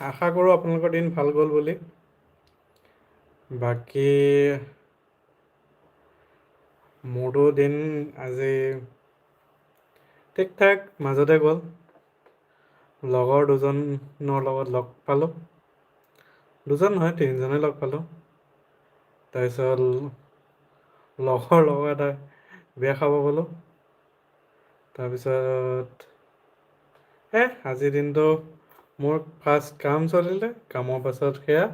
আশা কৰোঁ আপোনালোকৰ দিন ভাল গ'ল বুলি। বাকী মোৰতো দিন আজি ঠিক ঠাক মাজতে গ'ল। লগৰ দুজনৰ লগত লগ পালোঁ। দুজন নহয়, তিনিজনে লগ পালোঁ। তাৰপিছত লগৰ এটা বিয়া খাব গ'লোঁ। তাৰপিছত আজিৰ দিনটো মোৰ ফাৰ্ষ্ট কাম চলিলে, কামৰ পাছত সেয়াই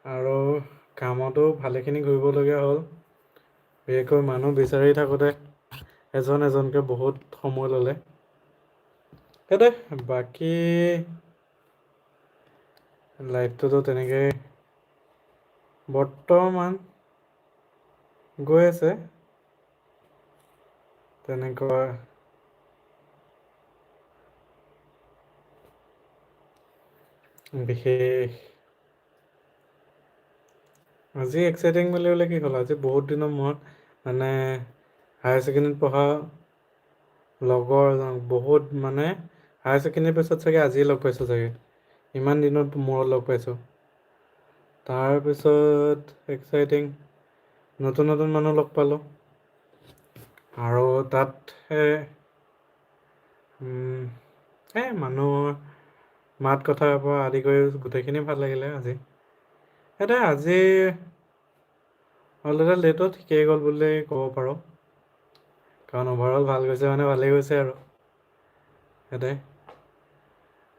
আৰু কামতো ভালেখিনি ঘূৰিবলগীয়া হ'ল। বিশেষকৈ মানুহ বিচাৰি থাকোঁতে এজন এজনকৈ বহুত সময় ল'লে। বাকী লাইফটোতো তেনেকৈ বৰ্তমান গৈ আছে। তেনেকুৱা বিশেষ আজি এক্সাইটিং বুলিবলৈ কি হ'ল, আজি বহুত দিনৰ মূৰত মানে হায়াৰ ছেকেণ্ডেৰীত পঢ়া লগৰ বহুত মানে হায়াৰ ছেকেণ্ডেৰীৰ পিছত চাগে আজিয়ে লগ পাইছোঁ চাগে। ইমান দিনত মূৰত লগ পাইছোঁ। তাৰপিছত এক্সাইটিং নতুন নতুন মানুহ লগ পালোঁ। আৰু তাত মানুহৰ মাত কথাৰ পৰা আদি কৰি গোটেইখিনি ভাল লাগিলে আজি। আজি অলৰেডি লেটত ঠিকেই গ'ল বুলি ক'ব পাৰোঁ। কাৰণ অভাৰঅল ভাল গৈছে মানে ভালেই গৈছে আৰু।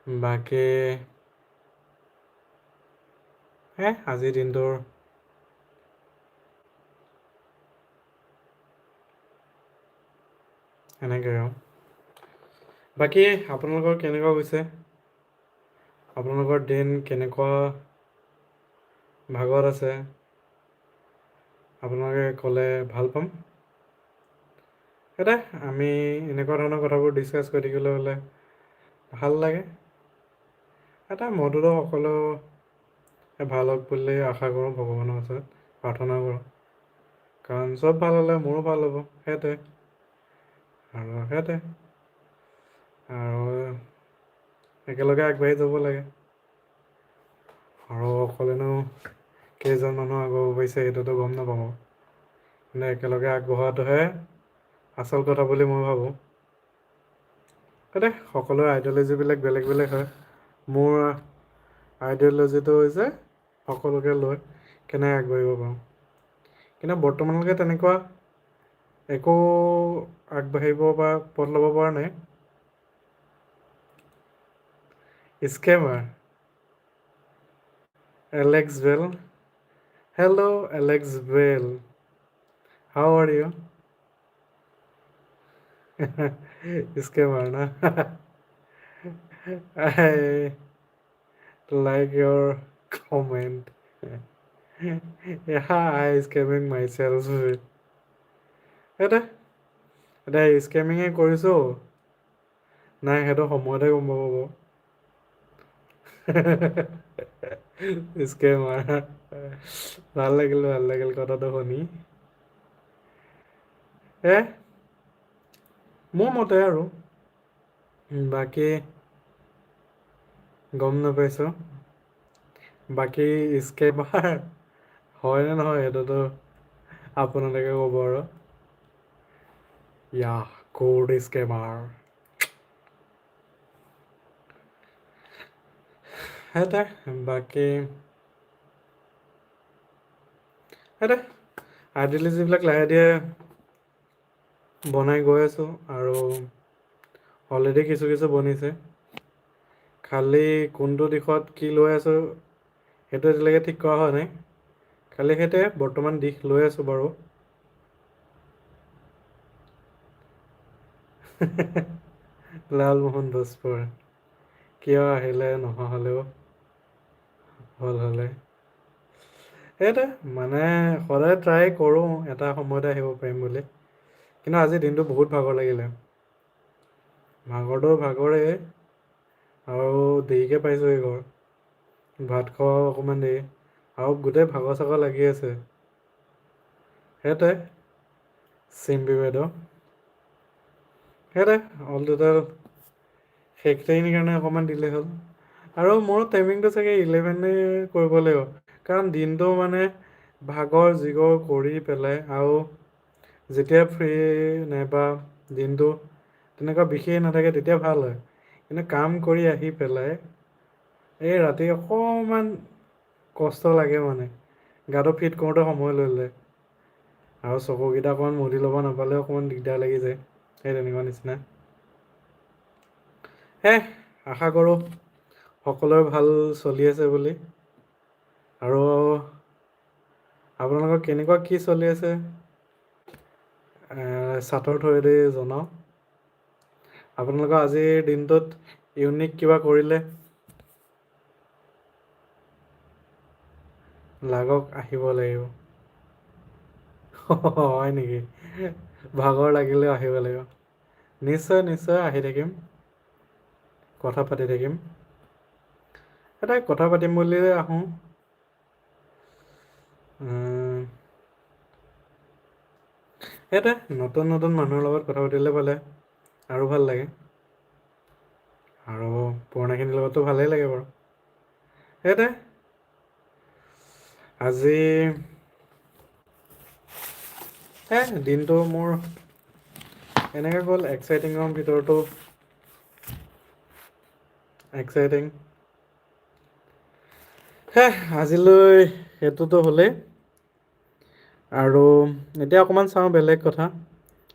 বাকী আজিৰ দিনটোৰ এনেকৈ আৰু। বাকী আপোনালোকৰ কেনেকুৱা গৈছে? আপোনালোকৰ দিন কেনেকুৱা ভাগত আছে? আপোনালোকে ক'লে ভাল পাম। আমি এনেকুৱা ধৰণৰ কথাবোৰ ডিছকাছ কৰি থাকিবলৈ হ'লে ভাল লাগে। মইটোতো সকলো ভাল হওক বুলি আশা কৰোঁ, ভগৱানৰ ওচৰত প্ৰাৰ্থনা কৰোঁ। কাৰণ চব ভাল হ'লে মোৰো ভাল হ'ব, সেইটোৱে। আৰু একেলগে আগবাঢ়ি যাব লাগে। আৰু অকলেনো কেইজন মানুহ আগুৱাব পাৰিছে সেইটোতো গম নাপাওঁ। কিন্তু একেলগে আগবঢ়াটোহে আচল কথা বুলি মই ভাবোঁ। সকলোৰে আইডিয়লজিবিলাক বেলেগ বেলেগ হয়। মোৰ আইডিয়লজিটো হৈছে সকলোকে লৈ কেনেকৈ আগবাঢ়িব পাৰোঁ। কিন্তু বৰ্তমানলৈকে তেনেকুৱা একো আগবাঢ়িব বা পথ ল'ব পৰা নাই। স্কেমাৰ Alex Bell, hello' Alex Bell, how are you? স্কেমাৰ না? I like your comment. I scamming myself. স্কেমিঙে কৰিছোঁ, নাই সেইটো সময়তে গম পাব। স্কেমাৰ। ভাল লাগিল কথাটো শুনি। মোৰ মতে আৰু বাকী গম নাপাইছোঁ। বাকী স্কেমাৰ হয়নে নহয় সেইটোতো আপোনালোকে ক'ব আৰু। ক'ড স্কেমাৰ। বাকী আইডিয়লজিবিলাক লাহে ধীৰে বনাই গৈ আছোঁ আৰু অলৰেডি কিছু কিছু বনিছে। খালি কোনটো দিশত কি লৈ আছোঁ সেইটো এতিয়ালৈকে ঠিক কৰা হোৱা নাই। খালি সেইটোৱে বৰ্তমান দিশ লৈ আছোঁ বাৰু। লালমোহন বস্তুৰ কিয় আহিলে নহা হ'লেও হ'ল হ'লে। মানে সদায় ট্ৰাই কৰোঁ এটা সময়তে আহিব পাৰিম বুলি। কিন্তু আজিৰ দিনটো বহুত ভাগৰ লাগিলে। ভাগৰটো ভাগৰেই আৰু দেৰিকৈ পাইছোঁহি ঘৰ। ভাত খোৱাও অকণমান দেৰি আৰু গোটেই ভাগৰ চাগৰ লাগি আছে। চিম্পী বাইদেউ। অল টোটেল সেইকেইটাৰ কাৰণে অকণমান দিলে হ'ল। আৰু মোৰ টাইমিংটো চাগে 11 কৰিব লাগিব, কাৰণ দিনটো মানে ভাগৰ জিগৰ কৰি পেলাই আৰু যেতিয়া ফ্ৰী নাইবা দিনটো তেনেকুৱা বিশেষ নাথাকে তেতিয়া ভাল হয়। কিন্তু কাম কৰি আহি পেলাই এই ৰাতি অকণমান কষ্ট লাগে মানে, গাটো ফিট কৰোঁতে সময় লৈ লয়। আৰু চকুকেইটা অকণমান মুদি ল'ব নাপালেও অকণমান দিগদাৰ লাগি যায়, সেই তেনেকুৱা নিচিনা। আশা কৰোঁ সকলোৰে ভাল চলি আছে বুলি। আৰু আপোনালোকৰ কেনেকুৱা কি চলি আছে ছাটৰ থ্ৰুৱেদি জনাওক। আপোনালোকৰ আজিৰ দিনটোত ইউনিক কিবা কৰিলে? লাগক, আহিব লাগিব। হয় নেকি? ভাগৰ লাগিলেও আহিব লাগিব। নিশ্চয় নিশ্চয় আহি থাকিম, কথা পাতি থাকিম। কথা পাতিম বুলিয়ে আহোঁ। সেইটোৱে, নতুন নতুন মানুহৰ লগত কথা পাতিলে পালে আৰু ভাল লাগে। আৰু পুৰণাখিনিৰ লগতো ভালেই লাগে বাৰু। সেইটোৱে, আজি দিনটো মোৰ এনেকৈ গ'ল, এক্সাইটিঙৰ ভিতৰতো এক্সাইটিং। আজিলৈ সেইটোতো হ'লেই। আৰু এতিয়া অকণমান চাওঁ বেলেগ কথা।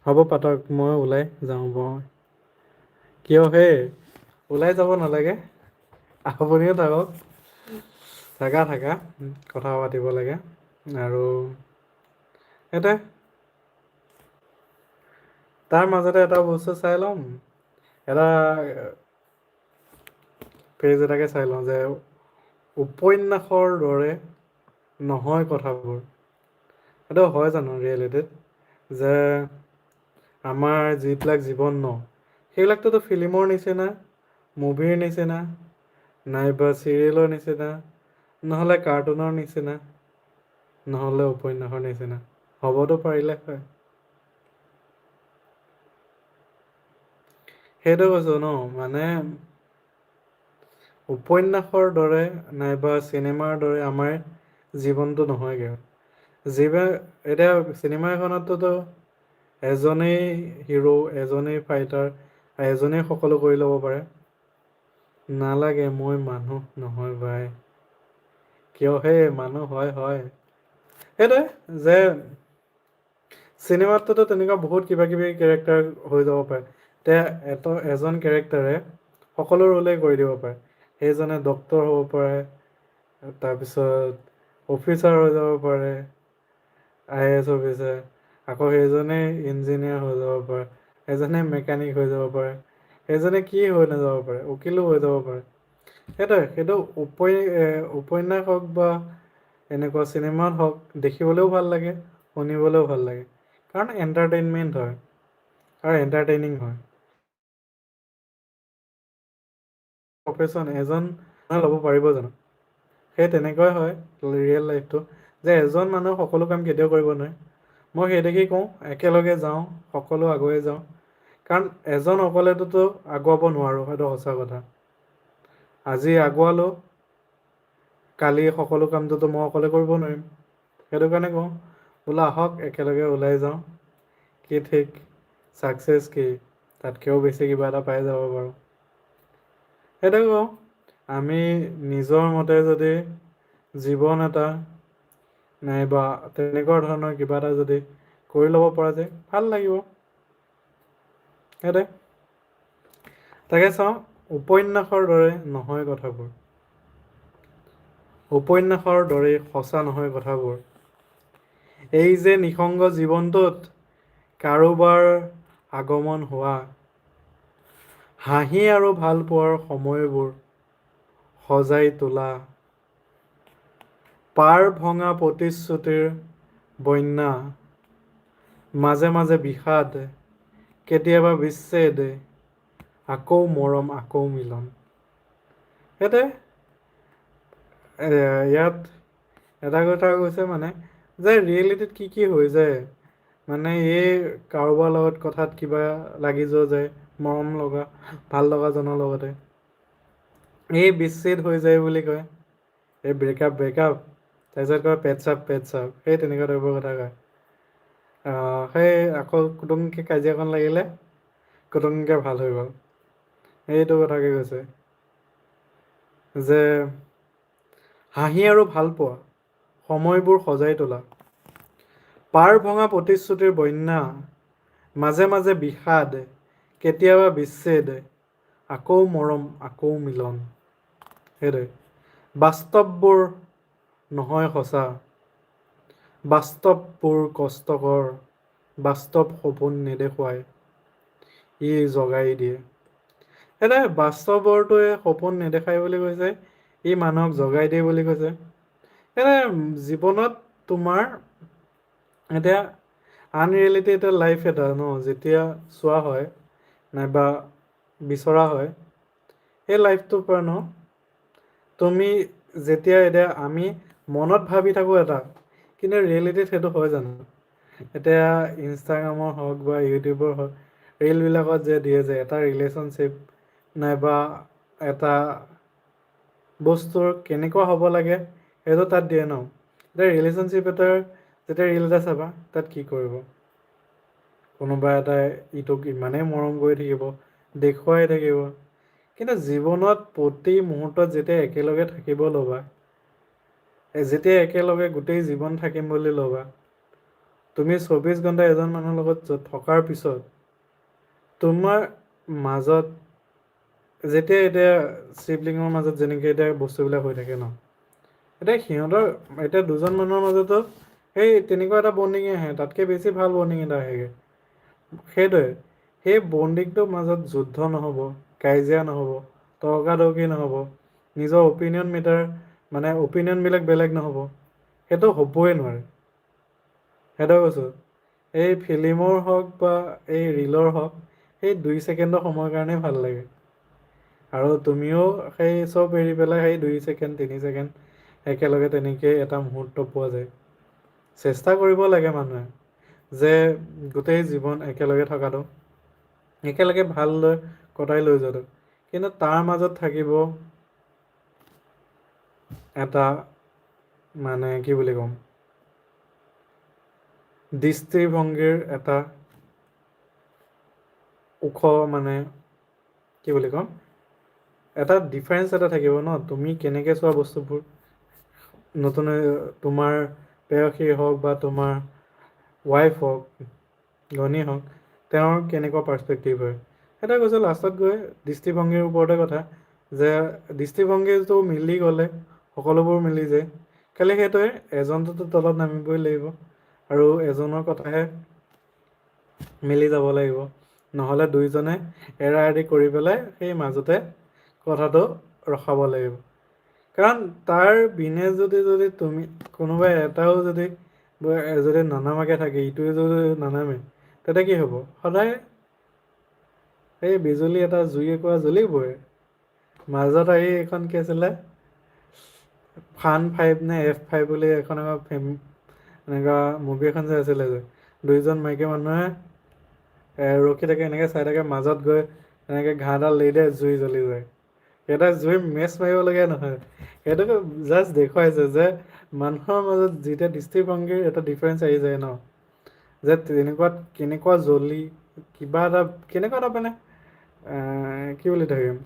হ'ব পাতক, মই ওলাই যাওঁ বাৰু। কিয় হে? ওলাই যাব নালাগে, আপুনিও থাকক। থাকা, কথা পাতিব লাগে। আৰু সেইটোৱে, তাৰ মাজতে এটা বস্তু চাই ল'ম, এটা পেজ এটাকে চাই লওঁ যে উপন্যাসৰ দৰে নহয় কথাবোৰ। সেইটো হয় জানো ৰিয়েলিটিত? যে আমাৰ যিবিলাক জীৱন ন, সেইবিলাকটোতো ফিল্মৰ নিচিনা, মুভিৰ নিচিনা, নাইবা চিৰিয়েলৰ নিচিনা, নহ'লে কাৰ্টুনৰ নিচিনা, নহ'লে উপন্যাসৰ নিচিনা হ'বতো পাৰিলে হয়। সেইটো কৈছোঁ ন, মানে উপন্যাসৰ দৰে নাইবা চিনেমাৰ দৰে আমাৰ জীৱনটো নহয়গৈ। এতিয়া চিনেমা এখনততো এজনেই হিৰো, এজনেই ফাইটাৰ, এজনেই সকলো কৰি ল'ব পাৰে। নালাগে, মই মানুহ নহয় ভাই। কিয় হে? মানুহ হয়। সেইটোৱে যে চিনেমাতটোতো তেনেকুৱা বহুত কিবা কিবি কেৰেক্টাৰ হৈ যাব পাৰে। এজন কেৰেক্টাৰে সকলো ৰোলেই কৰি দিব পাৰে। সেইজনে ডক্তৰ হ'ব পাৰে, তাৰপিছত অফিচাৰ হৈ যাব পাৰে, IAS অফিচাৰ। আকৌ সেইজনেই ইঞ্জিনিয়াৰ হৈ যাব পাৰে, সেইজনে মেকানিক হৈ যাব পাৰে, সেইজনে কি হৈ নাযাব পাৰে, উকিলো হৈ যাব পাৰে। সেইটো উপন্যাস হওক বা এনেকুৱা চিনেমাত হওক, দেখিবলৈও ভাল লাগে, শুনিবলৈও ভাল লাগে। কাৰণ এণ্টাৰটেইনমেণ্ট হয় আৰু এণ্টাৰটেইনিং হয়। প্ৰফেশ্যন এজন ল'ব পাৰিব জানো? সেই তেনেকুৱাই হয় ৰিয়েল লাইফটো, যে এজন মানুহে সকলো কাম কেতিয়াও কৰিব নোৱাৰে। মই সেইদেখি কওঁ, একেলগে যাওঁ, সকলো আগুৱাই যাওঁ। কাৰণ এজন অকলেতোতো আগুৱাব নোৱাৰোঁ, সেইটো সঁচা কথা। আজি আগুৱালো, কালি সকলো কামটোতো মই অকলে কৰিব নোৱাৰিম। সেইটো কাৰণে কওঁ, বোলো আহক একেলগে ওলাই যাওঁ। কি ঠিক ছাকচেছ কি, তাতকৈও বেছি কিবা এটা পাই যাব পাৰোঁ। সেইটোৱে কওঁ, আমি নিজৰ মতে যদি জীৱন এটা নাইবা তেনেকুৱা ধৰণৰ কিবা এটা যদি কৰি ল'ব পৰা যায়, ভাল লাগিব। সেইটোৱে, তাকে চাওঁ, উপন্যাসৰ দৰে নহয় কথাবোৰ। উপন্যাসৰ দৰে সঁচা নহয় কথাবোৰ। এই যে নিসংগ জীৱনটোত কাৰোবাৰ আগমন হোৱা, হাঁহি আৰু ভাল পোৱাৰ সময়বোৰ সজাই তোলা, পাৰ ভঙা প্ৰতিশ্ৰুতিৰ বন্যা, মাজে মাজে বিষাদ, কেতিয়াবা বিচ্ছেদ, আকৌ মৰম, আকৌ মিলন। সেইটোৱে, ইয়াত এটা কথা কৈছে মানে, যে ৰিয়েলিটিত কি কি হৈ যায়। মানে এই কাৰোবাৰ লগত কথাত কিবা লাগি যোৱা যায়, মৰম লগা ভাল লগাজনৰ লগতে এই বিচ্ছেদ হৈ যায় বুলি কয়, এই ব্ৰেকআপ তাৰপিছত কয় পেটছআপ সেই তেনেকুৱা টাইপৰ কথা কয়। সেই আকৌ কুটুংকে কাজিয়াখন লাগিলে কুটুংকে ভাল হৈ গ'ল, সেইটো কথাকে কৈছে যে হাঁহি আৰু ভাল পোৱা সময়বোৰ সজাই তোলা, পাৰ ভঙা প্ৰতিশ্ৰুতিৰ বন্যা, মাজে মাজে বিষাদ, কেতিয়াবা বিচ্ছেদ, আকৌ মৰম আকৌ মিলন। সেইটোৱে বাস্তৱবোৰ নহয় সঁচা, বাস্তৱবোৰ কষ্টকৰ, বাস্তৱ সপোন নেদেখুৱাই ই জগাই দিয়ে। এতিয়া বাস্তৱৰটোৱে সপোন নেদেখায় বুলি কৈছে, ই মানুহক জগাই দিয়ে বুলি কৈছে। জীৱনত তোমাৰ এতিয়া আনৰিয়েলিটেড লাইফ এটা ন যেতিয়া চোৱা হয় নাইবা বিচৰা হয়, সেই লাইফটোৰ পৰা ন তুমি যেতিয়া এতিয়া আমি মনত ভাবি থাকোঁ এটা, কিন্তু ৰিয়েলিটিত সেইটো হয় জানো? এতিয়া ইনষ্টাগ্ৰামৰ হওক বা ইউটিউবৰ হওক ৰিলবিলাকত যে দিয়ে যে এটা ৰিলেশ্যনশ্বিপ নাইবা এটা বস্তুৰ কেনেকুৱা হ'ব লাগে সেইটো তাত দিয়ে ন। এতিয়া ৰিলেশ্যনশ্বিপ এটাৰ যেতিয়া ৰিল এটা চাবা তাত কি কৰিব, কোনোবা এটাই ইটোক ইমানেই মৰম কৰি থাকিব, দেখুৱাই থাকিব, কিন্তু জীৱনত প্ৰতি মুহূৰ্তত যেতিয়া একেলগে থাকিব ল'বা, যেতিয়া একেলগে গোটেই জীৱন থাকিম বুলি ল'বা, তুমি 24 ঘণ্টা এজন মানুহৰ লগত থকাৰ পিছত তোমাৰ মাজত যেতিয়া এতিয়া চিবলিঙৰ মাজত যেনেকে এতিয়া বস্তুবিলাক হৈ থাকে ন, এতিয়া সিহঁতৰ এতিয়া দুজন মানুহৰ মাজতো সেই তেনেকুৱা এটা বণ্ডিং আহে, তাতকে বেছি ভাল বণ্ডিং এটা আহেগৈ। সেইটোৱে সেই বণ্ডিংটোৰ মাজত যুদ্ধ নহ'ব, কাজিয়া নহ'ব, তৰ্কাতৰ্কি নহ'ব, নিজৰ অপিনিয়ন মানে অপিনিয়নবিলাক বেলেগ নহ'ব, সেইটো হ'বই নোৱাৰে। সেইটোৱে কৈছোঁ, এই ফিল্মৰ হওক বা এই ৰিলৰ হওক সেই 2 ছেকেণ্ডৰ সময়ৰ কাৰণেই ভাল লাগে। আৰু তুমিও সেই চব এৰি পেলাই সেই 2 ছেকেণ্ড 3 ছেকেণ্ড একেলগে তেনেকেই এটা মুহূৰ্ত পোৱা যায়। চেষ্টা কৰিব লাগে মানুহে যে গোটেই জীৱন একেলগে থকাটো, একেলগে ভালদৰে কটাই লৈ যোৱাটো, কিন্তু তাৰ মাজত থাকিব এটা মানে কি বুলি ক'ম, দৃষ্টিভংগীৰ এটা ওখ মানে কি বুলি ক'ম, এটা ডিফাৰেঞ্চ এটা থাকিব ন, তুমি কেনেকৈ চোৱা বস্তুবোৰ, নতুন তোমাৰ প্ৰেয়সী হওক বা তোমাৰ ৱাইফ হওক, ঘনী হওক, তেওঁৰ কেনেকুৱা পাৰ্চপেক্টিভ হয়। সেইটোৱে কৈছোঁ লাষ্টত গৈ দৃষ্টিভংগীৰ ওপৰতে কথা, যে দৃষ্টিভংগীটো মিলি গ'লে সকলোবোৰ মিলি যায়। খালি সেইটোৱে এজনটোতো তলত নামিবই লাগিব আৰু এজনৰ কথাহে মিলি যাব লাগিব, নহ'লে দুইজনে এৰা এৰি কৰি পেলাই সেই মাজতে কথাটো ৰখাব লাগিব। কাৰণ তাৰ বিনে যদি তুমি কোনোবা এটাও যদি নানামাকে থাকে, ইটোৱে যদি নানামে, তেতিয়া কি হ'ব, সদায় এই বিজুলী এটা জুই একুৰা জ্বলিবই। মাজত আহি এইখন কি আছিলে, ফান 5 নে F5 বুলি এখন এনেকুৱা মুভি এখন যে আছিলে যে, দুইজন মাইকী মানুহে ৰখি থাকে, এনেকৈ চাই থাকে, মাজত গৈ এনেকৈ ঘাঁহডাল দি দিয়ে জুই জ্বলি যায়। সিহঁতে জুই মেচ মাৰিবলগীয়া নহয়, সেইটোকে জাষ্ট দেখুৱাইছে যে মানুহৰ মাজত যেতিয়া দৃষ্টিভংগীৰ এটা ডিফাৰেঞ্চ আহি যায় ন, যে তেনেকুৱাত কেনেকুৱা জ্বলি কিবা এটা কেনেকুৱা এটা মানে কি বুলি থাকিম,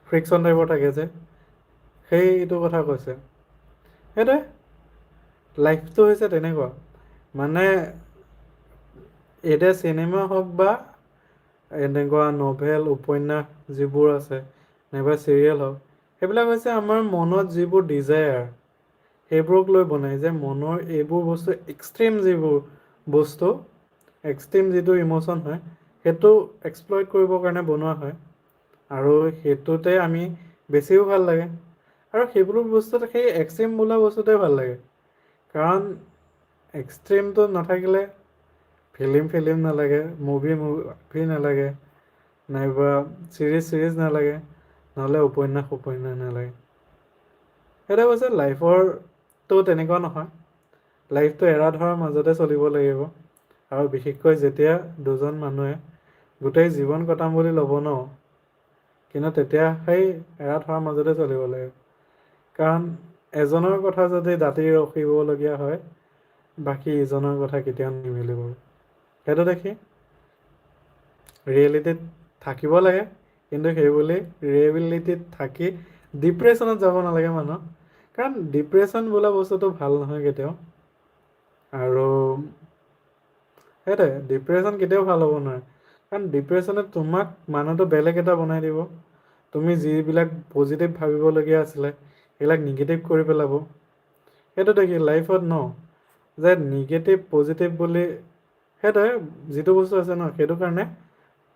ফ্ৰিকচন টাইপৰ থাকে যে, সেইটো কথা কৈছে। সেইটোৱে লাইফটো হৈছে তেনেকুৱা, মানে এতিয়া চিনেমা হওক বা এনেকুৱা নভেল উপন্যাস যিবোৰ আছে নাইবা চিৰিয়েল হওক, সেইবিলাক হৈছে আমাৰ মনত যিবোৰ ডিজায়াৰ, সেইবোৰক লৈ বনাই, যে মনৰ এইবোৰ বস্তু এক্সট্ৰিম যিবোৰ বস্তু, এক্সট্ৰিম যিটো ইম'চন হয়, সেইটো এক্সপ্লইট কৰিবৰ কাৰণে বনোৱা হয়। আৰু সেইটোতে আমি বেছিও ভাল লাগে। আৰু সেইবোৰ বস্তুত সেই এক্সট্ৰিম বোলা বস্তুটোৱে ভাল লাগে, কাৰণ এক্সট্ৰিমটো নাথাকিলে ফিল্ম নালাগে, মুভি নালাগে, নাইবা চিৰিজ নালাগে, নহ'লে উপন্যাস নালাগে। সেইটোৱে কৈছে লাইফৰটো তেনেকুৱা নহয়। লাইফটো এৰা ধৰাৰ মাজতে চলিব লাগিব। আৰু বিশেষকৈ যেতিয়া দুজন মানুহে গোটেই জীৱন কটাম বুলি ল'ব ন, কিন্তু তেতিয়া সেই এৰা ধৰাৰ মাজতে চলিব লাগে। কাৰণ এজনৰ কথা যদি দাঁতি ৰখিবলগীয়া হয়, বাকী ইজনৰ কথা কেতিয়াও নিমিলিব। সেইটো দেখি ৰিয়েলিটিত থাকিব লাগে, কিন্তু সেইবুলি ৰিয়েলিটিত থাকি ডিপ্ৰেশ্যনত যাব নালাগে মানুহ। কাৰণ ডিপ্ৰেশ্যন বোলা বস্তুটো ভাল নহয় কেতিয়াও। আৰু সেইটোৱে, ডিপ্ৰেশ্যন কেতিয়াও ভাল হ'ব নোৱাৰে। কাৰণ ডিপ্ৰেশ্যনে তোমাক মানুহটো বেলেগ এটা বনাই দিব। তুমি যিবিলাক পজিটিভ ভাবিবলগীয়া আছিলে সেইবিলাক নিগেটিভ কৰি পেলাব। সেইটোতে কি লাইফত ন, যে নিগেটিভ পজিটিভ বুলি সেইটোৱে যিটো বস্তু আছে ন, সেইটো কাৰণে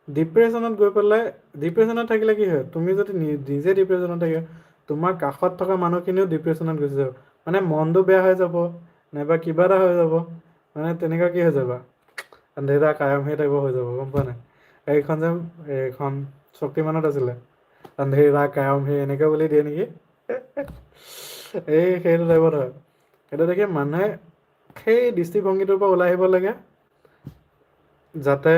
ডিপ্ৰেশ্যনত গৈ পেলাই ডিপ্ৰেশ্যনত থাকিলে কি হয়, তুমি যদি নিজে ডিপ্ৰেশ্যনত থাকে, তোমাৰ কাষত থকা মানুহখিনিও ডিপ্ৰেশ্যনত গুচি যাব। মানে মনটো বেয়া হৈ যাব, নাইবা কিবা এটা হৈ যাব, মানে তেনেকুৱা কি হৈ যাবা, আন্ধেৰা কায়াম হে টাইপৰ হৈ যাব, গম পোৱা নাই? এইখন যে এইখন শক্তিমানত আছিলে, আন্ধেৰা কায়াম হে এনেকে বুলি দিয়ে নেকি? সেইটো টাইপত হয়। সেইটো দেখি মানুহে সেই দৃষ্টিভংগীটোৰ পৰা ওলাই আহিব লাগে, যাতে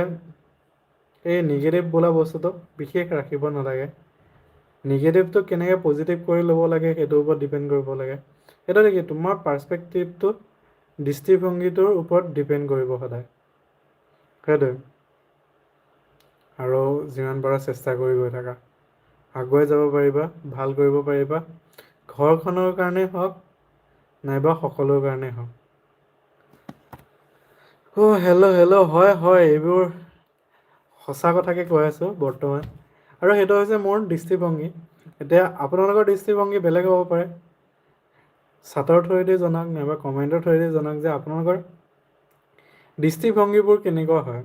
এই নিগেটিভ বোলা বস্তুটো বিশেষ ৰাখিব নালাগে। নিগেটিভটো কেনেকৈ পজিটিভ কৰি ল'ব লাগে সেইটোৰ ওপৰত ডিপেণ্ড কৰিব লাগে। সেইটো দেখি তোমাৰ পাৰ্চপেক্টিভটো দৃষ্টিভংগীটোৰ ওপৰত ডিপেণ্ড কৰিব সদায়। সেইটোৱে। আৰু যিমান পাৰা চেষ্টা কৰি গৈ থাকা, আগুৱাই যাব পাৰিবা, ভাল কৰিব পাৰিবা, ঘৰখনৰ কাৰণেই হওক নাইবা সকলোৰ কাৰণেই হওক। হেল্ল', হয় এইবোৰ সঁচা কথাকে কৈ আছোঁ বৰ্তমান। আৰু সেইটো হৈছে মোৰ দৃষ্টিভংগী। এতিয়া আপোনালোকৰ দৃষ্টিভংগী বেলেগ হ'ব পাৰে। ছাটৰ থ্ৰুৱেদি জনাওক, নাইবা কমেণ্টৰ থ্ৰুৱেদি জনাওক যে আপোনালোকৰ দৃষ্টিভংগীবোৰ কেনেকুৱা হয়।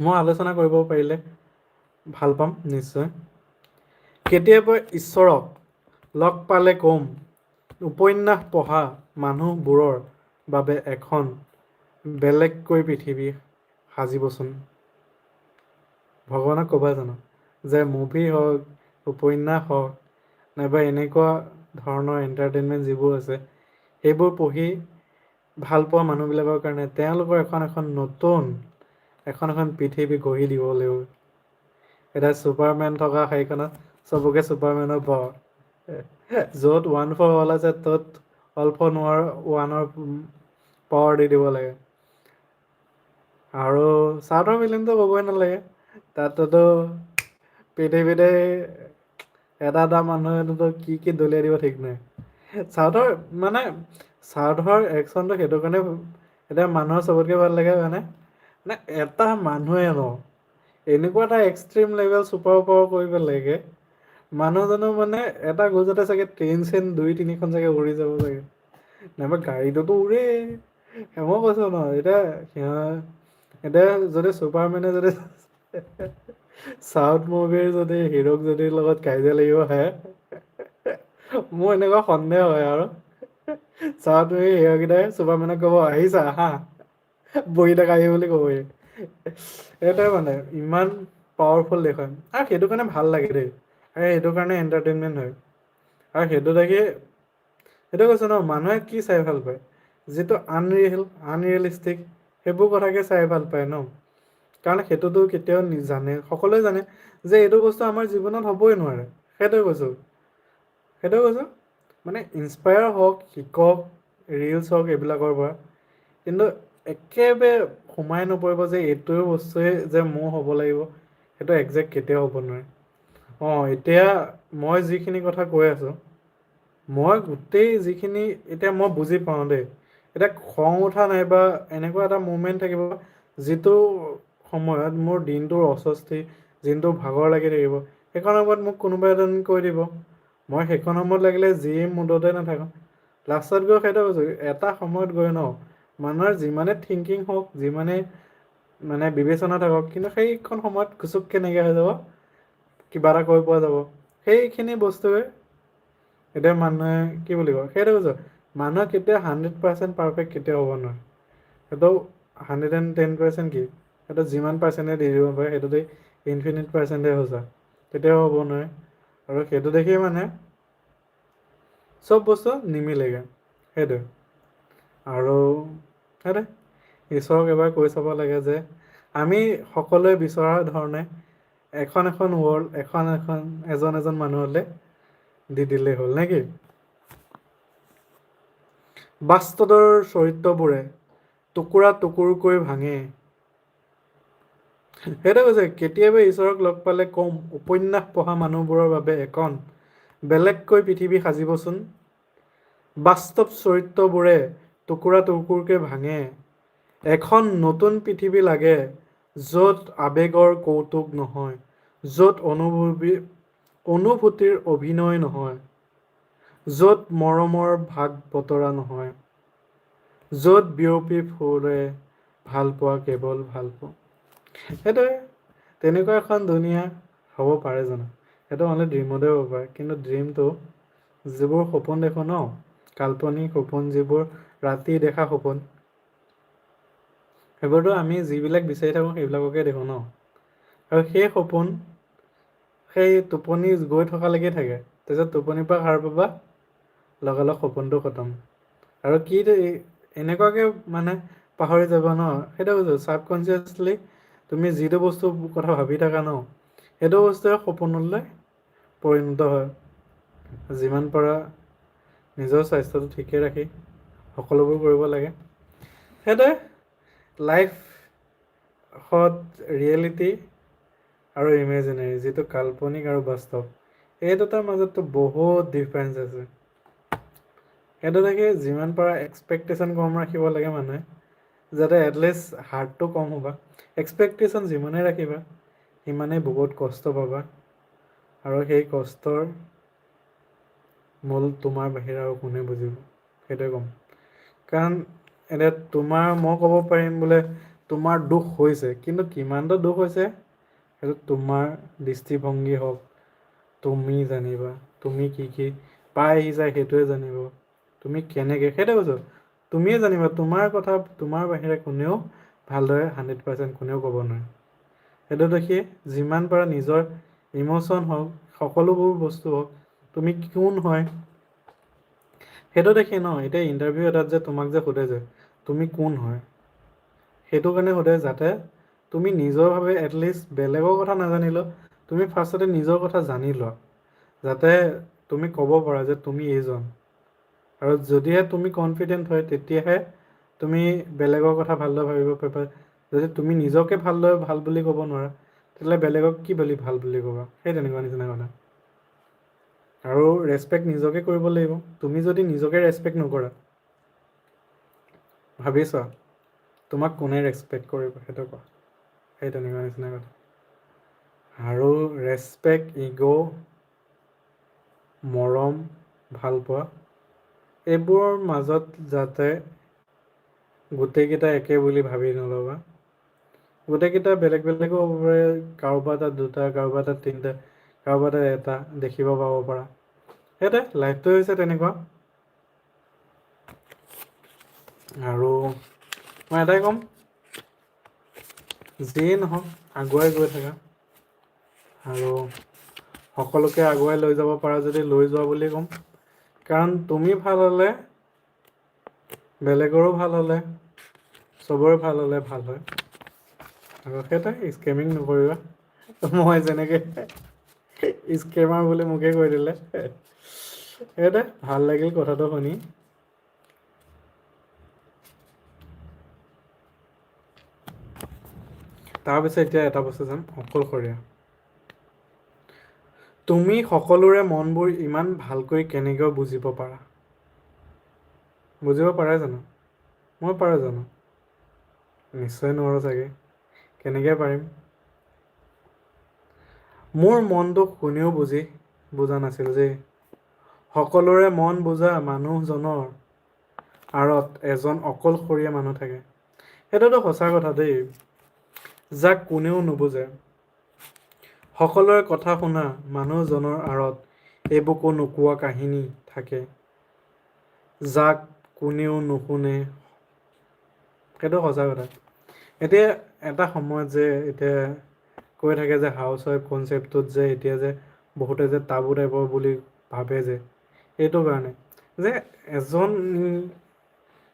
মই আলোচনা কৰিব পাৰিলে ভাল পাম নিশ্চয়। কেতিয়াবা ঈশ্বৰক লগ পালে কম, উপন্যাস পঢ়া মানুহবোৰৰ বাবে এখন বেলেগকৈ পৃথিৱী সাজিবচোন। ভগৱানক ক'বা জানো যে মুভি হওক, উপন্যাস হওক, নাইবা এনেকুৱা ধৰণৰ এণ্টাৰটেইনমেণ্ট যিবোৰ আছে, সেইবোৰ পঢ়ি ভাল পোৱা মানুহবিলাকৰ কাৰণে তেওঁলোকৰ এখন নতুন এখন পৃথিৱী গঢ়ি দিব লাগিব। এতিয়া ছুপাৰমেন থকা সেইখনত চবকে ছুপাৰমেনৰ পাৱাৰ, য'ত ওৱান ফৰ অল আছে ত'ত অল ফৰ ওৱানৰ পাৱাৰ দি দিব লাগে। আৰু চাউথৰ ফিল্মটো ক'বই নালাগে, তাততো পৃথিৱীতে এটা মানুহেতো কি দলিয়াই দিব ঠিক নাই। চাউথৰ মানে চাউথৰ একচনটো সেইটো কাৰণে এতিয়া মানুহৰ চবতকে ভাল লাগে মানে এটা মানুহে ন এনেকুৱা এটা এক্সট্ৰিম লেভেল চুপাৰ পাৱাৰ কৰিব লাগে, মানুহজনো মানে এটা খোজতে চাগে ট্ৰেইন চেইন 2-3খন চাগে উৰি যাব চাগে, নাইবা গাড়ীটোতো উৰে। মই কৈছো ন, এতিয়া যদি চুপাৰমেনে যদি চাউথ মুভিৰ যদি হিৰক যদি লগত কাজিয়া লাগিব আহে, মোৰ এনেকুৱা সন্দেহ হয় আৰু চাউথ মুভিৰ হিৰকেইটাই চুপাৰমেনক ক'ব আহিছা আহা, বহি থাকাহি বুলি ক'বহি। সেইটোৱে মানে ইমান পাৱাৰফুল দেখুৱায়, আৰু সেইটো কাৰণে ভাল লাগে দেই, আৰু সেইটো কাৰণে এণ্টাৰটেইনমেণ্ট হয়। আৰু সেইটো দেখি সেইটো কৈছো ন, মানুহে কি চাই ভাল পায়, যিটো আনৰিয়েলিষ্টিক সেইবোৰ কথাকে চাই ভাল পায় ন। কাৰণ সেইটোতো কেতিয়াও জানে, সকলোৱে জানে যে এইটো বস্তু আমাৰ জীৱনত হ'বই নোৱাৰে। সেইটোৱে কৈছো মানে ইনস্পায়াৰ হওক, শিকক, ৰিলচ হওক এইবিলাকৰ পৰা, কিন্তু একেবাৰে সোমাই নপৰিব যে এইটো বস্তুৱে যে মোৰ হ'ব লাগিব, সেইটো একজেক্ট কেতিয়াও হ'ব নোৱাৰে। এতিয়া মই যিখিনি কথা কৈ আছো, মই গোটেই যিখিনি এতিয়া মই বুজি পাওঁ দেই। এতিয়া খং উঠা নাইবা এনেকুৱা এটা মুমেণ্ট থাকিব যিটো সময়ত মোৰ দিনটোৰ অস্বস্তি, দিনটো ভাগৰ লাগি থাকিব, সেইখন সময়ত মোক কোনোবা এজন কৈ দিব, মই সেইখন সময়ত লাগিলে যি মুডতে নাথাকোঁ, লাষ্টত গৈ সেইটো কৈছো এটা সময়ত গৈ ন, মানুহৰ যিমানে থিংকিং হওক, যিমানে মানে বিবেচনা থাকক, কিন্তু সেইখন সময়ত ঘুচুককে নাইকিয়া হৈ যাব, কিবা এটা কৈ পোৱা যাব। সেইখিনি বস্তুৱে এতিয়া মানুহে কি বুলি কয়, সেইটো কৈছো মানুহে কেতিয়াও 100% পাৰফেক্ট কেতিয়াও হ'ব নোৱাৰে। সেইটো 110% কি, সেইটো যিমান পাৰ্চেণ্টে দি দিব পাৰে সেইটোতে ইনফিনিট পাৰ্চেণ্টে সঁচা, কেতিয়াও হ'ব নোৱাৰে। আৰু সেইটো দেখিয়ে মানে চব বস্তু নিমিলেগে, সেইটোৱে। আৰু সেইটোৱে ঈশ্বৰক এবাৰ কৈ চাব লাগে যে আমি সকলোৱে বিচৰা ধৰণে এখন এখন ৱৰ্ল্ড এজন এজন মানুহলৈ দি দিলেই হ'ল নে কি? বাস্তৱৰ চৰিত্ৰবোৰে টুকুৰা টুকুৰকৈ ভাঙে। সেইটোৱে কৈছে, কেতিয়াবা ঈশ্বৰক লগ পালে কম, উপন্যাস পঢ়া মানুহবোৰৰ বাবে এখন বেলেগকৈ পৃথিৱী সাজিবচোন। বাস্তৱ চৰিত্ৰবোৰে টুকুৰা টুকুৰকৈ ভাঙে। এখন নতুন পৃথিৱী লাগে, য'ত আৱেগৰ কৌতুক নহয়, য'ত অনুভূতিৰ অভিনয় নহয়, য'ত মৰমৰ ভাগ বতৰা নহয়, য'ত বিয়পি ফুৰে ভাল পোৱা কেৱল ভাল পোৱা। সেইটোৱে, তেনেকুৱা এখন দুনিয়া হ'ব পাৰে জানো? সেইটো মানে ড্ৰিমতে হ'ব পাৰে, কিন্তু ড্ৰিমটো যিবোৰ সপোন দেখোঁ ন, কাল্পনিক সপোন, যিবোৰ ৰাতি দেখা সপোন, সেইবোৰতো আমি যিবিলাক বিচাৰি থাকোঁ সেইবিলাককে দেখোঁ ন। আৰু সেই সপোন সেই টোপনি গৈ থকালৈকে থাকে, তাৰপিছত টোপনিৰ পৰা সাৰ পাবা, লগালগ সপোনটো খতম। আৰু কি এনেকুৱাকে মানে পাহৰি যাবা ন, সেইটো কৈছোঁ, ছাবকনচিয়াছলি তুমি যিটো বস্তুৰ কথা ভাবি থাকা ন, সেইটো বস্তুৱে সপোনলৈ পৰিণত হয়। যিমান পাৰা নিজৰ স্বাস্থ্যটো ঠিকে ৰাখি সকলোবোৰ কৰিব লাগে। সেইটোৱে, লাইফত ৰিয়েলিটি আৰু ইমেজিনেৰী, যিটো কাল্পনিক আৰু বাস্তৱ, এই দুটাৰ মাজততো বহুত ডিফাৰেঞ্চ আছে। সেইটো থাকে, যিমান পাৰা এক্সপেক্টেশ্যন কম ৰাখিব লাগে মানুহে, যাতে এটলিষ্ট হাৰ্টটো কম হ'বা। এক্সপেক্টেশ্যন যিমানেই ৰাখিবা সিমানেই বহুত কষ্ট পাবা, আৰু সেই কষ্টৰ মূল তোমাৰ বাহিৰে আৰু কোনে বুজিব, সেইটোৱে ক'ম। কাৰণ এতিয়া মই ক'ব পাৰিম বোলে তোমাৰ দুখ হৈছে, কিন্তু কিমানটো দুখ হৈছে সেইটো তোমাৰ দৃষ্টিভংগী হওক, তুমি জানিবা, তুমি কি কি পাই আহিছা সেইটোৱে জানিব, তুমি কেনেকৈ, সেইটোৱে কৈছোঁ, তুমিয়ে জানিবা। তোমাৰ কথা তোমাৰ বাহিৰে কোনেও ভালদৰে 100% কোনেও ক'ব নোৱাৰে। সেইটো দেখি যিমান পাৰা নিজৰ ইম'চন হওক, সকলোবোৰ বস্তু হওক, তুমি কোন হয় সেইটো দেখি ন, এতিয়া ইণ্টাৰভিউ এটাত যে তোমাক যে সোধে যে তুমি কোন হয়, সেইটো কাৰণে সোধে যাতে তুমি নিজৰভাৱে এটলিষ্ট বেলেগৰ কথা নাজানিলেও তুমি ফাৰ্ষ্টতে নিজৰ কথা জানি লোৱা, যাতে তুমি ক'ব পাৰা যে তুমি এইজন। আৰু যদিহে তুমি কনফিডেণ্ট হয়, তেতিয়াহে তুমি বেলেগৰ কথা ভালদৰে ভাবিব পাৰিবা। যদি তুমি নিজকে ভালদৰে ভাল বুলি ক'ব নোৱাৰা, তেতিয়াহ'লে বেলেগক কি বুলি ভাল বুলি ক'বা, সেই তেনেকুৱা নিচিনা কথা। আৰু ৰেচপেক্ট নিজকে কৰিব লাগিব। তুমি যদি নিজকে ৰেচপেক্ট নকৰা, ভাবি চোৱা তোমাক কোনে ৰেচপেক্ট কৰিব, সেইটো কোৱা। সেই তেনেকুৱা নিচিনা কথা। আৰু ৰেচপেক্ট, ইগ', মৰম, ভালপোৱা, এইবোৰৰ মাজত যাতে গোটেইকেইটা একে বুলি ভাবি নল'বা। গোটেইকেইটা বেলেগ বেলেগো হ'ব পাৰে, কাৰোবাৰ তাত দুটা, কাৰোবাৰ তাত তিনিটা, কাৰোবাৰ তাত এটা দেখিব পাব পাৰা। সেইটোৱে, লাইফটো হৈছে তেনেকুৱা। আৰু মই এটাই ক'ম, যিয়েই নহওক আগুৱাই গৈ থাকা, আৰু সকলোকে আগুৱাই লৈ যাব পাৰা যদি লৈ যোৱা বুলি ক'ম। কাৰণ তুমি ভাল হ'লে বেলেগৰো ভাল হ'লে, চবৰে ভাল হ'লে ভাল হয়। আৰু সেইটোৱে, স্কেমিং নকৰিবা। মই যেনেকে স্কেমাৰ বুলি মোকে কৈ দিলে। সেইটোৱে, ভাল লাগিল কথাটো শুনি। তাৰপিছত এতিয়া এটা বস্তু চাম, অকলশৰীয়া। তুমি সকলোৰে মনবোৰ ইমান ভালকৈ কেনেকৈ বুজিব পাৰা? বুজিব পাৰা জানো? মই পাৰোঁ জানো? নিশ্চয় নোৱাৰোঁ চাগে। কেনেকৈ পাৰিম? মোৰ মনটো কোনেও বুজা নাছিল যে। সকলোৰে মন বুজা মানুহজনৰ আঁৰত এজন অকলশৰীয়া মানুহ থাকে। সেইটোতো সঁচা কথা দেই, যাক কোনেও নুবুজে। সকলোৰে কথা শুনা মানুহজনৰ আঁৰত এবুকু নোকোৱা কাহিনী থাকে, যাক কোনেও নুশুনে। সেইটো সঁচা কথা। এতিয়া এটা সময়ত যে এতিয়া কৈ থাকে যে হাউচ ৱাইফ কনচেপ্টটোত যে এতিয়া যে বহুতে যে টাবু টাইপৰ বুলি ভাবে যে, এইটো কাৰণে যে এজন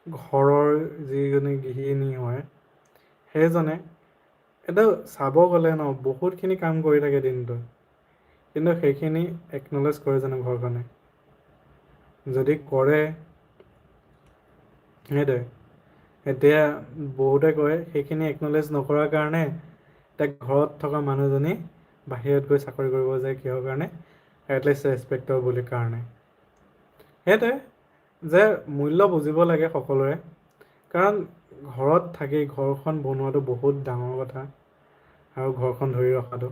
ঘৰৰ যিজনী গৃহিণী হয়, সেইজনে এটা চাব গ'লে ন বহুতখিনি কাম কৰি থাকে দিনটো, কিন্তু সেইখিনি একনলেজ কৰে জানো ঘৰখনে? যদি কৰে, সেইটোৱে। এতিয়া বহুতে কয় সেইখিনি একনলেজ নকৰাৰ কাৰণে এতিয়া ঘৰত থকা মানুহজনী বাহিৰত গৈ চাকৰি কৰিব যায়, কিহৰ কাৰণে? এটলিষ্ট ৰেচপেক্টৰ বুলি কাৰণে। সেইটোৱে যে মূল্য বুজিব লাগে সকলোৰে, কাৰণ ঘৰত থাকি ঘৰখন বনোৱাটো বহুত ডাঙৰ কথা, আৰু ঘৰখন ধৰি ৰখাটো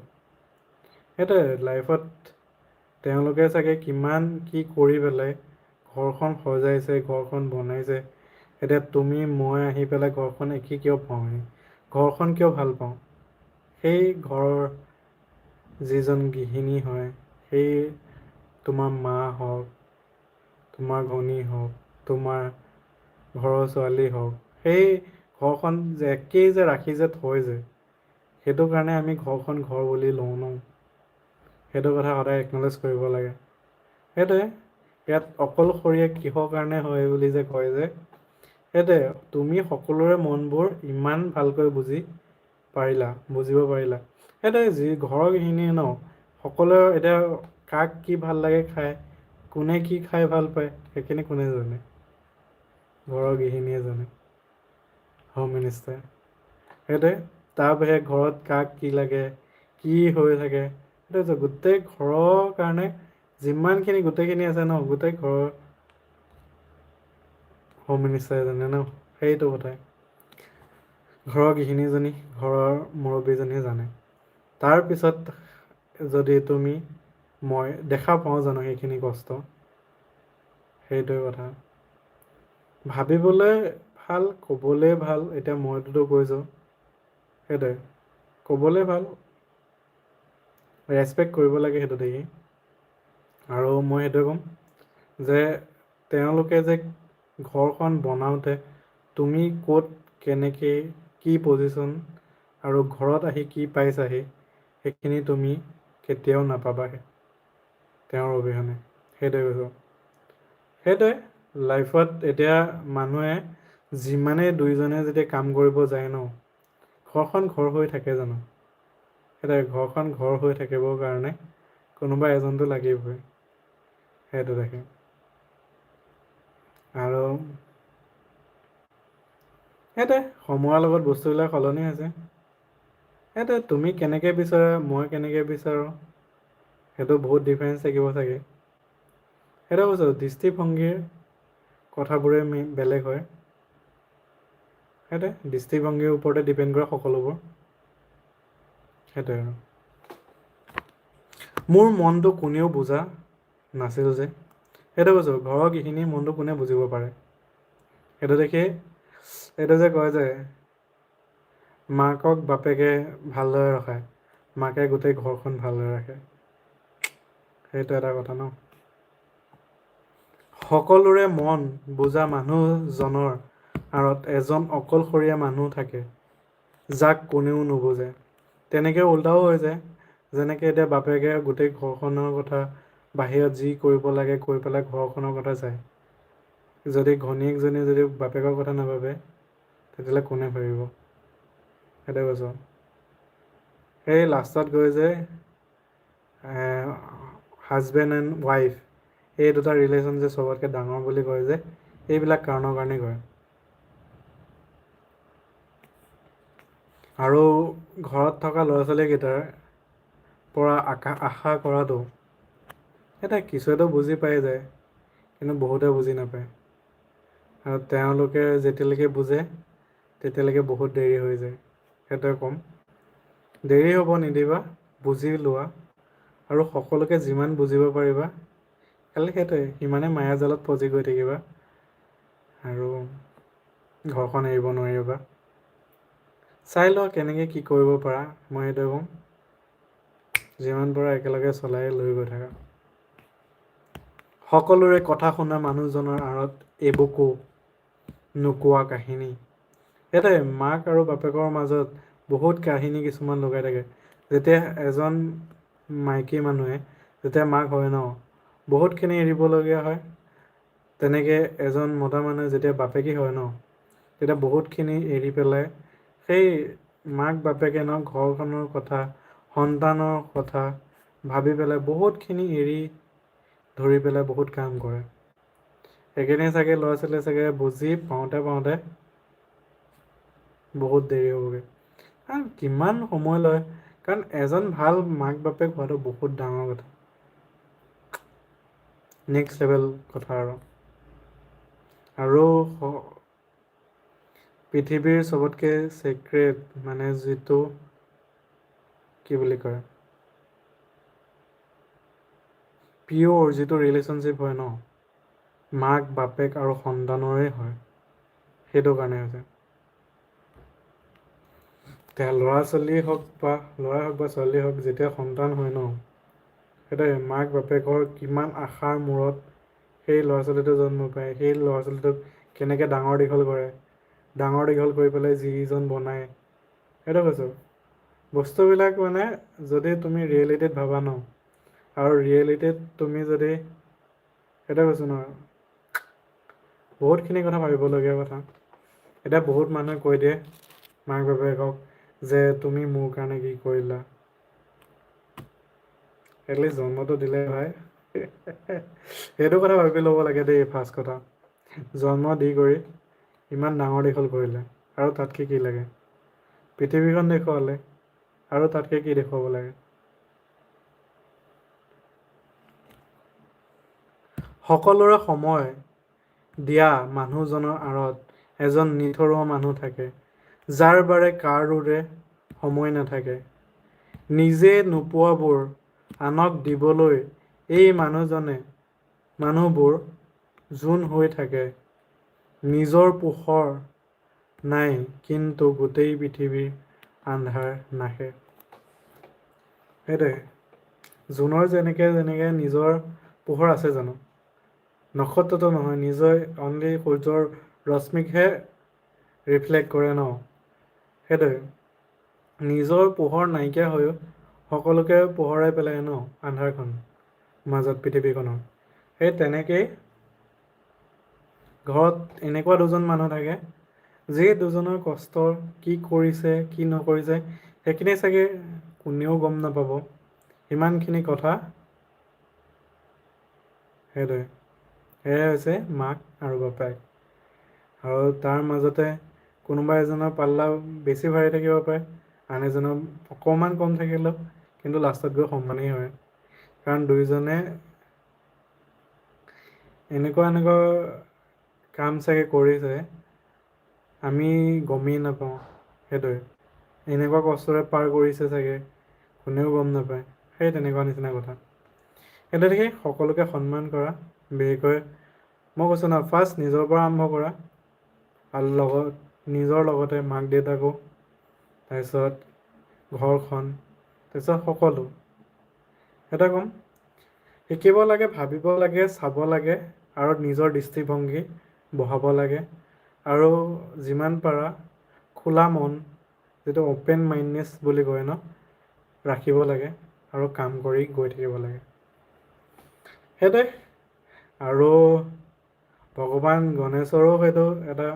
সেইটোৱে। লাইফত তেওঁলোকে চাগে কিমান কি কৰি পেলাই ঘৰখন সজাইছে, ঘৰখন বনাইছে। এতিয়া তুমি মই আহি পেলাই ঘৰখন একি কিয় পাওঁহি, ঘৰখন কিয় ভাল পাওঁ? সেই ঘৰৰ যিজন গৃহিণী হয়, সেই তোমাৰ মা হওক, তোমাৰ ভনী হওক, তোমাৰ ঘৰৰ ছোৱালী হওক, সেই ঘৰখন যে একেই যে ৰাখি যে থয় যে, সেইটো কাৰণে আমি ঘৰখন ঘৰ বুলি লওঁ ন। সেইটো কথা সদায় একনলেজ কৰিব লাগে। সেইটোৱে ইয়াত অকলশৰীয়া কিহৰ কাৰণে হয় বুলি যে কয় যে, সেইটোৱে তুমি সকলোৰে মনবোৰ ইমান ভালকৈ বুজিব পাৰিলা। সেইটোৱে যি ঘৰৰ গৃহিণীয়ে ন সকলোৱে এতিয়া কাক কি ভাল লাগে খায়, কোনে কি খাই ভাল পায় সেইখিনি কোনে জানে? ঘৰৰ গৃহিণীয়ে জানে, হোম মিনিষ্টাৰ। সেইটোৱে তাৰ বাহিৰে ঘৰত কাক কি লাগে, কি হৈ থাকে, সেইটো গোটেই ঘৰৰ কাৰণে যিমানখিনি গোটেইখিনি আছে ন, গোটেই ঘৰৰ হোম মিনিষ্টাৰে জানে ন। সেইটো কথাই ঘৰৰ গৃহিণীজনী, ঘৰৰ মুৰব্বীজনীয়ে জানে। তাৰপিছত যদি তুমি মই দেখা পাওঁ জানো সেইখিনি কষ্ট? সেইটোৱে কথা। ভাবিবলৈ ভাল, ক'বলৈ ভাল, এতিয়া মইতোতো কৈছোঁ। সেইটোৱে ক'বলৈ ভাল, ৰেচপেক্ট কৰিব লাগে সেইটো দেখি। আৰু মই সেইটোৱে ক'ম যে তেওঁলোকে যে ঘৰখন বনাওঁতে তুমি ক'ত কেনেকৈ কি পজিশ্যন আৰু ঘৰত আহি কি পাইছাহি, সেইখিনি তুমি কেতিয়াও নাপাবাগে তেওঁৰ অবিহনে। সেইটোৱে কৈছোঁ। সেইটোৱে লাইফত এতিয়া মানুহে যিমানেই দুইজনে যেতিয়া কাম কৰিব যায় ন, ঘৰখন ঘৰ হৈ থাকে জানো? সেইটোৱে ঘৰখন ঘৰ হৈ থাকিবৰ কাৰণে কোনোবা এজনটো লাগিবই। সেইটো দেখে। আৰু সেইটোৱে সময়ৰ লগত বস্তুবিলাক সলনি হৈছে। সেইটোৱে তুমি কেনেকৈ বিচৰা, মই কেনেকৈ বিচাৰোঁ, সেইটো বহুত ডিফাৰেঞ্চ থাকিব চাগে। সেইটো কৈছোঁ দৃষ্টিভংগীৰ কথাবোৰে বেলেগ হয়। সেইটোৱে দৃষ্টিভংগীৰ ওপৰতে ডিপেণ্ড কৰে সকলোবোৰ। সেইটোৱে আৰু মোৰ মনটো কোনেও বুজা নাছিল যে, সেইটো কৈছোঁ ঘৰৰ গৃহিণীৰ মনটো কোনে বুজিব পাৰে? সেইটো দেখি এইটো যে কয় যে মাকক বাপেকে ভালদৰে ৰখায়, মাকে গোটেই ঘৰখন ভালদৰে ৰাখে। সেইটো এটা কথা ন। সকলোৰে মন বুজা মানুহজনৰ আঁৰত এজন অকলশৰীয়া মানুহ থাকে, যাক কোনেও নুবুজে। তেনেকৈ উল্টাও হৈ যায়, যেনেকৈ এতিয়া বাপেকে গোটেই ঘৰখনৰ কথা বাহিৰত যি কৰিব লাগে কৰি পেলাই ঘৰখনৰ কথা চায়। যদি ঘনীয়েকজনী যদি বাপেকৰ কথা নাভাবে, তেতিয়াহ'লে কোনে ভাবিব? সেইটোৱে কৈছোঁ। সেই লাষ্টত গৈ যে হাজবেণ্ড এণ্ড ৱাইফ এই দুটা ৰিলেশ্যন যে চবতকৈ ডাঙৰ বুলি কয় যে, এইবিলাক কাৰণৰ কাৰণেই কয়। আৰু ঘৰত থকা ল'ৰা ছোৱালীকেইটাৰ পৰা আশা কৰাটো, এতিয়া কিছুৱেতো বুজি পাই যায়, কিন্তু বহুতে বুজি নাপায়। আৰু তেওঁলোকে যেতিয়ালৈকে বুজে, তেতিয়ালৈকে বহুত দেৰি হৈ যায়। সেইটোৱে ক'ম, দেৰি হ'ব নিদিবা, বুজি লোৱা। আৰু সকলোকে যিমান বুজিব পাৰিবা, খালি সেইটোৱে সিমানে মায়া জালত ফচি গৈ থাকিবা। আৰু ঘৰখন এৰিব নোৱাৰিবা। চাই লোৱা কেনেকৈ কি কৰিব পাৰা, মই সেইটোৱে ক'ম। যিমান পাৰা একেলগে চলাই লৈ গৈ থাকা। সকলোৰে কথা শুনা মানুহজনৰ আঁৰত এবুকু নোকোৱা কাহিনী। সেইটোৱে মাক আৰু বাপেকৰ মাজত বহুত কাহিনী কিছুমান লুকাই থাকে। যেতিয়া এজন মাইকী মানুহে যেতিয়া মাক হয় ন, বহুতখিনি এৰিবলগীয়া হয়। তেনেকৈ এজন মতা মানুহে যেতিয়া বাপেকি হয় ন, তেতিয়া বহুতখিনি এৰি পেলাই সেই মাক বাপেকে ন ঘৰখনৰ কথা, সন্তানৰ কথা ভাবি পেলাই বহুতখিনি এৰি ধৰি পেলাই বহুত কাম কৰে। সেইখিনি চাগে ল'ৰা ছোৱালীয়ে চাগে বুজি পাওঁতে পাওঁতে বহুত দেৰি হ'বগৈ। কাৰণ কিমান সময় লয়, কাৰণ এজন ভাল মাক বাপেক হোৱাটো বহুত ডাঙৰ কথা। নেক্সট লেভেল কথা আৰু পৃথিৱীৰ চবতকৈ ছিক্ৰেট মানে যিটো কি বুলি কয়, পিয়'ৰ যিটো ৰিলেশ্যনশ্বিপ হয় ন, মাক বাপেক আৰু সন্তানৰে হয়। সেইটো কাৰণে হৈছে। এতিয়া ল'ৰা ছোৱালী হওক বা ল'ৰাই হওক বা ছোৱালী হওক, যেতিয়া সন্তান হয় ন, সেইটোৱে মাক বাপেকৰ কিমান আশাৰ মূৰত সেই ল'ৰা ছোৱালীটো জন্ম পায়, সেই ল'ৰা ছোৱালীটোক কেনেকৈ ডাঙৰ দীঘল কৰে, ডাঙৰ দীঘল কৰি পেলাই যিজন বনায়, সেইটো কৈছোঁ। বস্তুবিলাক মানে যদি তুমি ৰিয়েলিটিত ভাবা ন, আৰু ৰিয়েলিটিত তুমি যদি, সেইটোৱে কৈছোঁ নহয়, বহুতখিনি কথা ভাবিবলগীয়া কথা। এতিয়া বহুত মানুহে কৈ দিয়ে মাক বাপেকক যে তুমি মোৰ কাৰণে কি কৰিলা। এটলিষ্ট জন্মটো দিলে ভাই। সেইটো কথা ভাবি ল'ব লাগে দেই ফাৰ্ষ্ট কথা। জন্ম দি কৰি ইমান ডাঙৰ দীঘল কৰিলে, আৰু তাতকৈ কি লাগে। পৃথিৱীখন দেখুৱালে, আৰু তাতকৈ কি দেখুৱাব লাগে। সকলোৰে সময় দিয়া মানুহজনৰ আঁৰত এজন নিথৰুৱা মানুহ থাকে, যাৰ বাৰে কাৰোৰে সময় নাথাকে। নিজে নোপোৱাবোৰ আনক দিবলৈ এই মানুহবোৰ যোন হৈ থাকে। নিজৰ পোহৰ নাই, কিন্তু গোটেই পৃথিৱীৰ আন্ধাৰ নাহে। সেইটোৱে, জোনৰ যেনেকৈ নিজৰ পোহৰ আছে জানো? নক্ষত্ৰটো নহয়, নিজে অনলি সূৰ্যৰ ৰশ্মিকহে ৰিফ্লেক্ট কৰে ন, সেইটোৱে। নিজৰ পোহৰ নাইকিয়া হৈও সকলোকে পোহৰাই পেলাই ন আন্ধাৰখন মাজত পৃথিৱীখনৰ। সেই তেনেকেই ঘৰত এনেকুৱা দুজন মানুহ থাকে, যি দুজনৰ কষ্ট কি কৰিছে কি নকৰিছে সেইখিনি চাগে কোনেও গম নাপাব। ইমানখিনি কথা, সেইটোৱে। সেয়াই হৈছে মাক আৰু বাপেক। আৰু তাৰ মাজতে কোনোবা এজনৰ পাল্লা বেছি ভাৰী থাকিব পাৰে, আন এজনৰ অকণমান কম থাকিলেও কিন্তু লাষ্টত গৈ সমানেই হয়। কাৰণ দুয়োজনে এনেকুৱা কাম চাগে কৰিছে, আমি গমেই নাপাওঁ, সেইটোৱে। এনেকুৱা কষ্টৰে পাৰ কৰিছে চাগে, কোনেও গম নাপায়, সেই তেনেকুৱা নিচিনা কথা। সেইটো দেখি সকলোকে সন্মান কৰা, বিশেষকৈ মই কৈছোঁ ন, ফাৰ্ষ্ট নিজৰ পৰা আৰম্ভ কৰা। আৰু নিজৰ লগতে মাক দেউতাকো, তাৰপিছত ঘৰখন, তাৰপিছত সকলো। এটা ক'ম, শিকিব লাগে, ভাবিব লাগে, চাব লাগে, আৰু নিজৰ দৃষ্টিভংগী বঢ়াব লাগে। আৰু যিমান পাৰা খোলা মন, যিটো অ'পেন মাইণ্ডনেছ বুলি কয় ন, ৰাখিব লাগে, আৰু কাম কৰি গৈ থাকিব লাগে। সেইটোৱে, আৰু ভগৱান গণেশৰো সেইটো এটা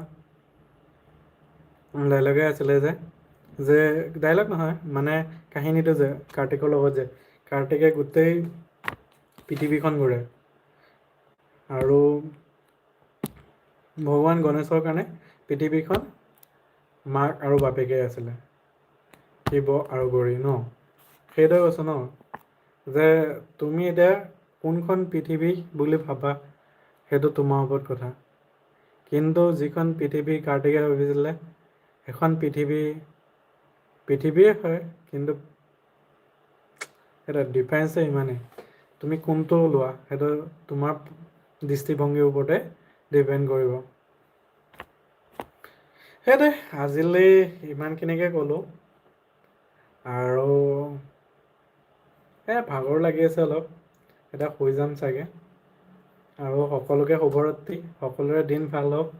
ডাইলগে আছিলে যে ডাইলগ নহয় মানে কাহিনীটো যে কাৰ্তিকৰ লগত যে কাৰ্তিকে গোটেই পৃথিৱীখন ঘূৰে, আৰু ভগৱান গণেশৰ কাৰণে পৃথিৱীখন মাক আৰু বাপেকে আছিলে, শিৱ আৰু গৌৰী ন। সেইটোৱে কৈছোঁ ন, যে তুমি এতিয়া কোনখন পৃথিৱী বুলি ভাবা সেইটো তোমাৰ ওপৰত কথা। কিন্তু যিখন পৃথিৱী কাৰ্তিকে ভাবিছিলে, সেইখন পৃথিৱীয়ে হয়, কিন্তু এটা ডিফাৰেঞ্চে ইমানেই, তুমি কোনটো লোৱা সেইটো তোমাৰ দৃষ্টিভংগীৰ ওপৰতে ডিপেণ্ড কৰিব। সেইটোৱে, আজিলৈ ইমানখিনিকে ক'লোঁ। আৰু ভাগৰ লাগি আছে অলপ, এতিয়া শুই যাম চাগে। আৰু সকলোকে শুভৰাত্ৰি, সকলোৰে দিন ভাল হওক,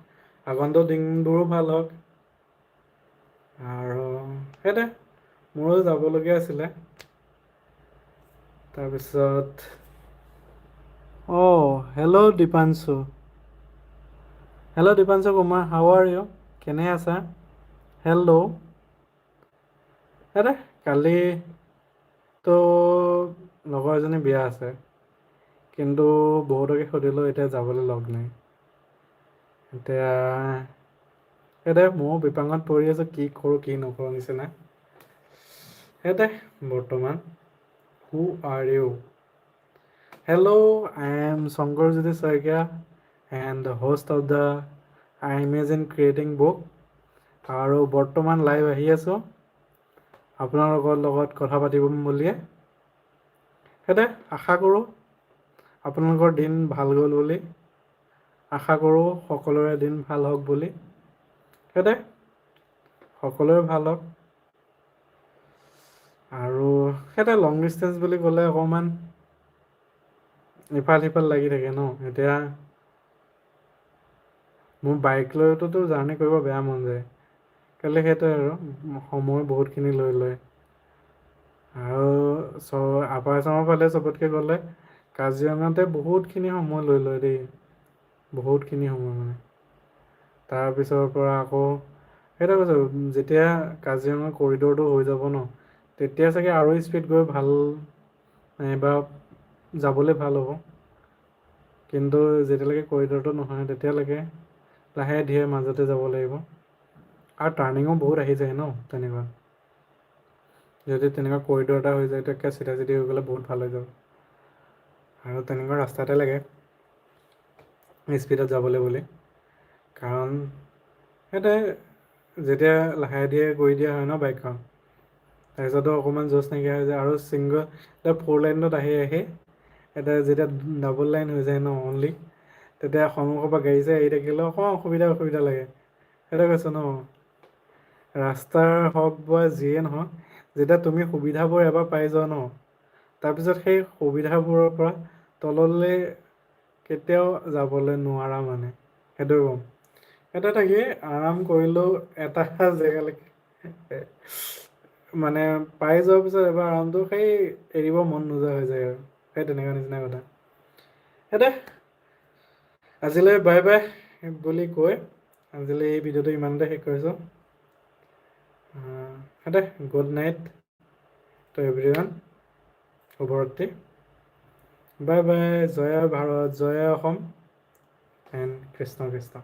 আগন্তুক দিনবোৰো ভাল হওক। আৰু সেইটোৱে, মোৰো যাবলগীয়া আছিলে। তাৰপিছত hello' Dipanshu. Hello' Dipanshu Kumar, how are you? কেনে আছা? হেল্ল'। আৰে কালিতো লগৰ এজনী বিয়া আছে, কিন্তু বহুতকে সুধিলোঁ এতিয়া যাবলৈ লগ নাই। এতিয়া ময়ো বিপাঙত পৰি আছোঁ, কি কৰোঁ কি নকৰোঁ নিচিনা। বৰ্তমান who are you? Hello', I am Sankarjyoti Saikia and the host of the I Imagine Creating Book, আৰু বৰ্তমান লাইভ আহি আছোঁ আপোনালোকৰ লগত কথা পাতিম বুলিয়ে। আশা কৰোঁ আপোনালোকৰ দিন ভাল গ'ল বুলি। আশা কৰোঁ সকলোৰে দিন ভাল হওক বুলি। সকলোৰে ভাল হওক। আৰু লং ডিষ্টেঞ্চ বুলি ক'লে অকণমান ইফাল সিফাল লাগি থাকে ন। এতিয়া মোৰ বাইক লৈতো জাৰ্ণি কৰিব বেয়া মন যায়, সেইটোৱে আৰু সময় বহুতখিনি লৈ লয়। আৰু আপাৰ আচামৰ ফালে চবতকৈ গ'লে কাজিৰঙাতে বহুতখিনি সময় লৈ লয় দেই, বহুতখিনি সময় মানে। তাৰপিছৰ পৰা আকৌ কৈছোঁ, যেতিয়া কাজিৰঙা কৰিডৰটো হৈ যাব ন, তেতিয়া চাগে আৰু স্পীড গৈ ভাল বা যাবলৈ ভাল হ'ব। কিন্তু যেতিয়ালৈকে কৰিডৰটো নহয় তেতিয়ালৈকে লাহে ধীৰে মাজতে যাব লাগিব। আৰু টাৰ্ণিঙো বহুত আহি যায় ন তেনেকুৱা। যদি তেনেকুৱা কৰিডৰ এটা হৈ যায়, তেতিয়া চিধা চিধি হৈ গ'লে বহুত ভাল হৈ যাব। আৰু তেনেকুৱা ৰাস্তাতে লাগে স্পীডত যাবলৈ বুলি। কাৰণ যেতিয়া লাহে ধীৰে কৰি দিয়া হয় ন বাইকখন, তাৰপিছতো অকণমান জোচ নাইকিয়া হৈ যায়, আৰু ফ'ৰ লাইনত আহি যেতিয়া ডাবল লাইন হৈ যায় ন অনলি, তেতিয়া সন্মুখৰ পৰা গাড়ী চাড়ী আহি থাকিলেও অকণমান অসুবিধা লাগে। কৈছোঁ ন, ৰাস্তাৰ হওক বা যিয়ে নহওক, যেতিয়া তুমি সুবিধাবোৰ এবাৰ পাই যোৱা ন, তাৰপিছত সেই সুবিধাবোৰৰ পৰা তললৈ কেতিয়াও যাবলৈ নোৱাৰা মানে, সেইটোৱে ক'ম। কি আৰাম কৰিলেও এটা জেগালৈকে মানে পাই যোৱাৰ পিছত এবাৰ আৰামটো এৰিব মন নোযোৱা হৈ যায় আৰু, তেনেকুৱা নিচিনা কথা। আজিলৈ বাই বাই বুলি কৈ আজিলৈ এই ভিডিঅ'টো ইমানতে শেষ কৰিছোঁ। গুড নাইট টু এভৰিৱান, শুভৰাত্ৰি, বাই বাই। জয় ভাৰত, জয় অসম, এণ্ড কৃষ্ণ কৃষ্ণ।